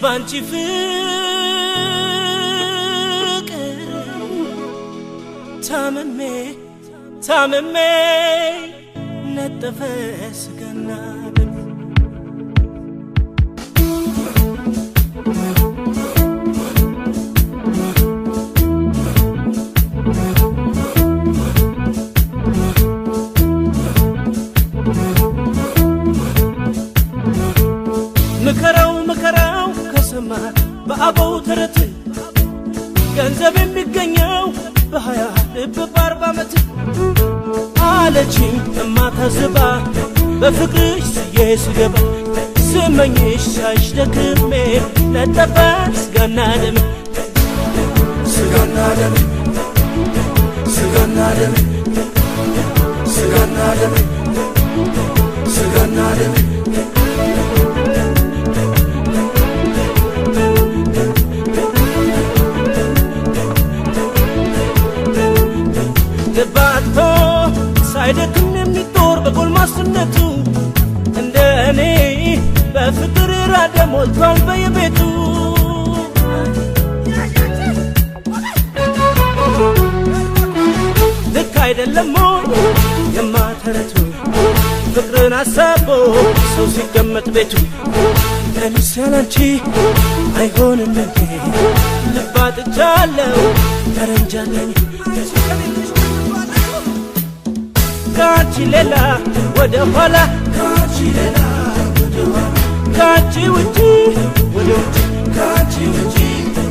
ባንቺ ፍቅር ታምሜ ነጠፈ ስጋና ደም መከራው ከሰማ በአበው ተረት ገንዘብ የሚገኘው በሃያ ልብ በ40 ዓመት አለችኝ እማታዝባ በፍቅርሽ ስገባ ስመኝሽ ሳይሽ ደክሜ ነጠፈ ስጋና ደም ስጋና ደም ስጋና ደም ስጋና ደም ስጋና ደም ልባቶ ሳይደክም የሚጦር በጎልማስነቱ እንደ እኔ በፍቅር ራደ ሞልቷል በየቤቱ ልክ አይደለም የማተረቱ ፍቅርን አሳቦ ሰው ሲገመጥ ቤቱ ለኔስ ያላንቺ አይሆንም እንዴ ልባጥቻለሁ ተረንጃለኝ ካንቺ ሌላ ወደ ኋላ ካንቺ ሌላ ወደ ኋላ ካንቺ ውጪ ወደ ውጪ ካንቺ ውጪ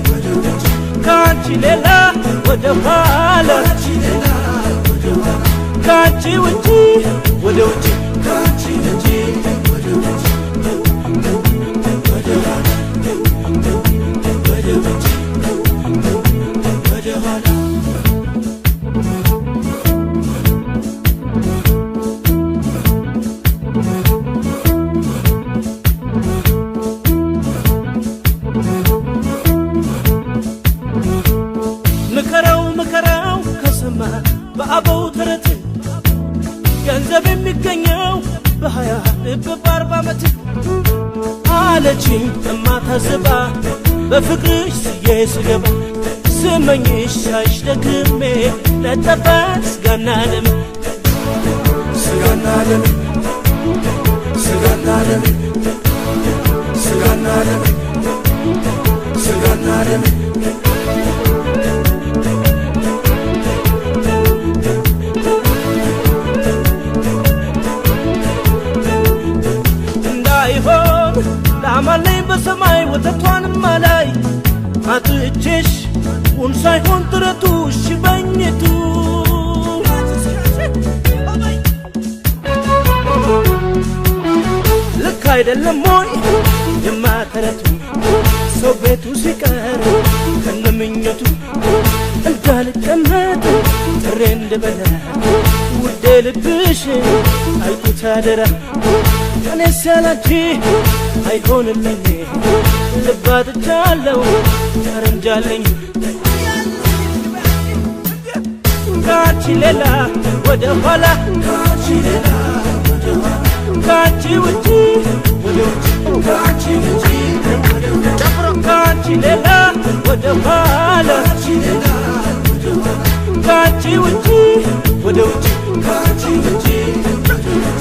ወደ ውጪ ካንቺ ሌላ ወደ ኋላ ካንቺ ሌላ ወደ ኋላ ካንቺ ውጪ ወደ ውጪ ካንቺ ውጪ ወደ ውጪ ወደ ኋላ ወደ ውጪ ወደ ኋላ መከራው ከሰማ በአበው ተረት ገንዘብ የሚገኘው በሃያ ልብ በ40 ዓመት አለችኝ እማታዝባ በፍቅርሽ ስገባ ስመኝሽ ሳይሽ ደክሜ ነጠፈ ስጋና ደም ስጋና ደም ስጋና ደም ስጋና ደም ስጋና ደም ላማለኝ በሰማይ ወተቷንም አላይ አጥቼሽ ውን ሳይሆን ጥረቱ ሽበኝቱ ልክ አይደለም ሞይ የማተረቱ ሰው ቤቱ ሲቀር ከነምኞቱ እንዳልቀመጥ ጥሬ እንድበላ ውዴ ልብሽ አይኩት አደራ እኔስ ያላንቺ አይሆንልኝ ልባጥቻለሁ ተረንጃለኝ ካንቺ ሌላ ወደ ኋላ ካንቺ ሌላ ወደ ኋላ ካንቺ ውጪ ወደ ውጪ ካንቺ ውጪ ወደ ውጪ ካንቺ ሌላ ወደ ኋላ ካንቺ ሌላ ወደ ኋላ ካንቺ ውጪ ወደ ውጪ ካንቺ ውጪ ወደ ውጪ